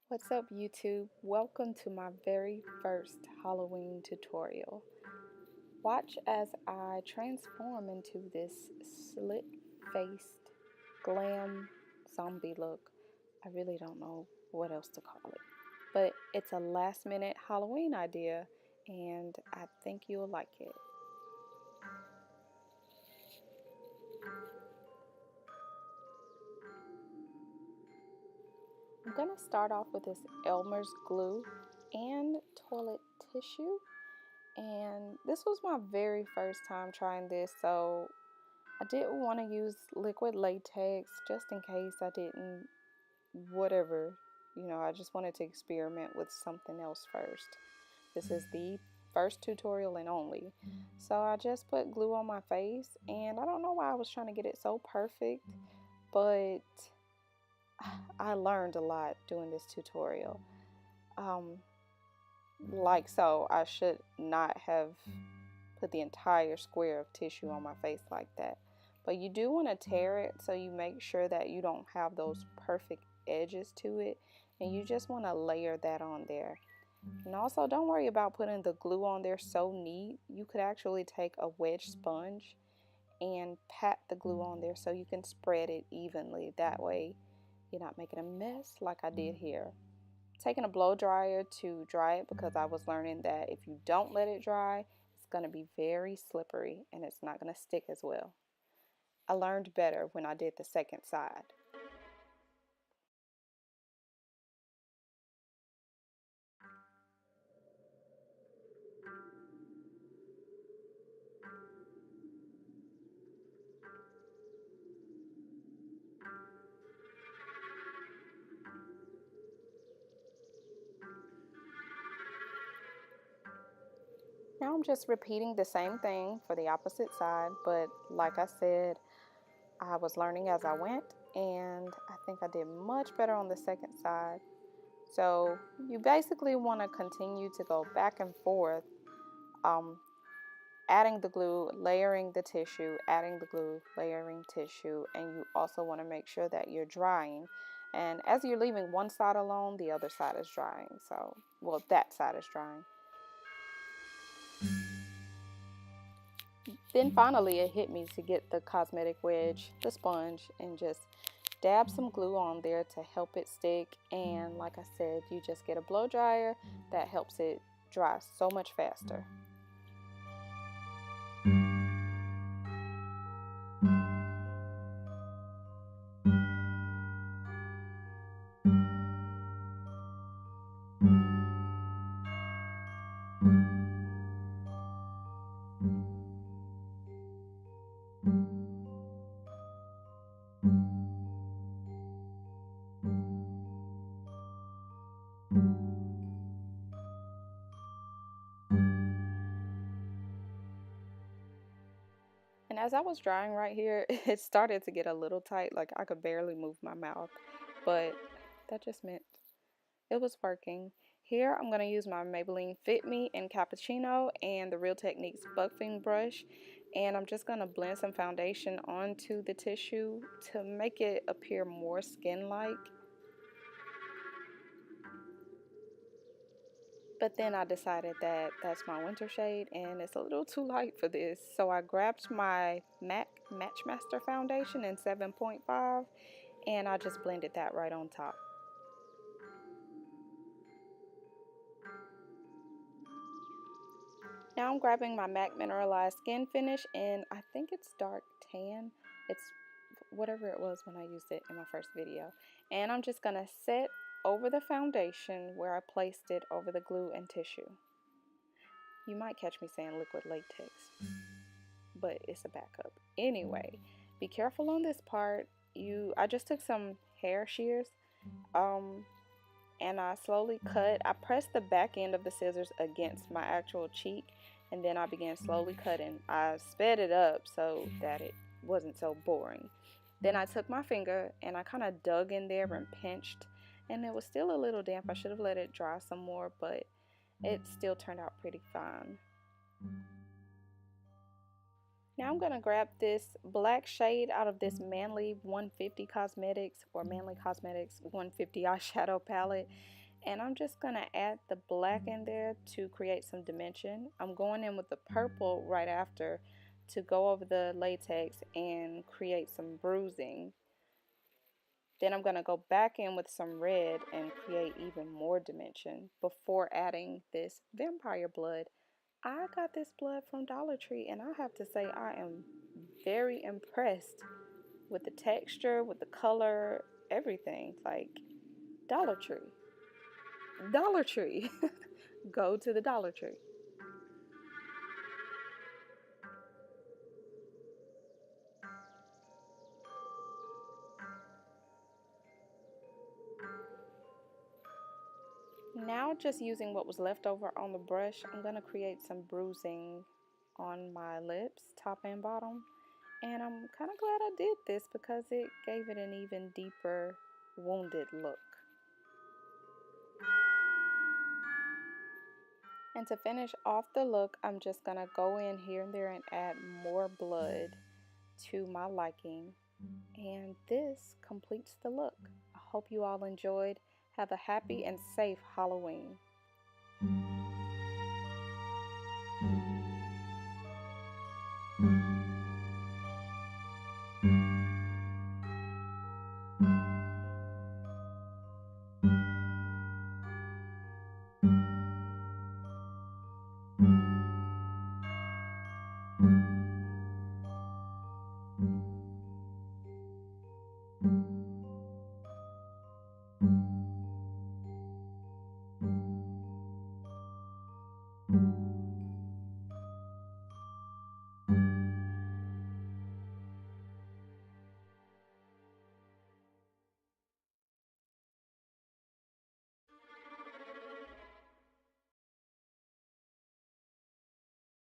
What's up YouTube? Welcome to my very first Halloween tutorial. Watch as I transform into this slit-faced glam zombie look. I really don't know what else to call it. But it's a last-minute Halloween idea and I think you'll like it. I'm going to start off with this Elmer's glue and toilet tissue. And this was my very first time trying this, so I didn't want to use liquid latex just in case I didn't, whatever, I just wanted to experiment with something else first. This is the first tutorial and only. So I just put glue on my face, and I don't know why I was trying to get it so perfect, but I learned a lot doing this tutorial. Like so, I should not have put the entire square of tissue on my face like that. But you do want to tear it so you make sure that you don't have those perfect edges to it, and you just want to layer that on there. And also don't worry about putting the glue on there so neat. You could actually take a wedge sponge and pat the glue on there so you can spread it evenly. That way you're not making a mess like I did here. Taking a blow dryer to dry it because I was learning that if you don't let it dry, it's going to be very slippery and it's not going to stick as well. I learned better when I did the second side. Now I'm just repeating the same thing for the opposite side, but like I said, I was learning as I went, and I think I did much better on the second side. So you basically want to continue to go back and forth, adding the glue, layering the tissue, adding the glue, layering tissue, and you also want to make sure that you're drying. And as you're leaving one side alone, the other side is drying. So, well, that side is drying. Then finally it hit me to get the cosmetic wedge, the sponge, and just dab some glue on there to help it stick. And like I said, you just get a blow dryer that helps it dry so much faster. And as I was drying right here, it started to get a little tight, like I could barely move my mouth, but that just meant it was working. Here I'm going to use my Maybelline Fit Me in Cappuccino and the Real Techniques buffing brush, and I'm just going to blend some foundation onto the tissue to make it appear more skin-like. But then I decided that that's my winter shade and it's a little too light for this. So I grabbed my MAC Matchmaster Foundation in 7.5 and I just blended that right on top. Now I'm grabbing my MAC Mineralize Skinfinish and I think it's dark tan. It's whatever it was when I used it in my first video. And I'm just going to set over the foundation where I placed it over the glue and tissue. You might catch me saying liquid latex, but it's a backup. Anyway, be careful on this part. I just took some hair shears and I slowly cut. I pressed the back end of the scissors against my actual cheek and then I began slowly cutting. I sped it up so that it wasn't so boring. Then I took my finger and I kind of dug in there and pinched, and it was still a little damp. I should have let it dry some more, but it still turned out pretty fine. Now I'm going to grab this black shade out of this Manly 150 Cosmetics or Manly Cosmetics 150 eyeshadow palette. And I'm just going to add the black in there to create some dimension. I'm going in with the purple right after to go over the latex and create some bruising. Then I'm going to go back in with some red and create even more dimension before adding this vampire blood. I got this blood from Dollar Tree, and I have to say I am very impressed with the texture, with the color, everything. Like, Dollar Tree. Dollar Tree. Go to the Dollar Tree. Now, just using what was left over on the brush, I'm going to create some bruising on my lips, top and bottom. And I'm kind of glad I did this because it gave it an even deeper wounded look. And to finish off the look, I'm just going to go in here and there and add more blood to my liking. And this completes the look. I hope you all enjoyed. Have a happy and safe Halloween.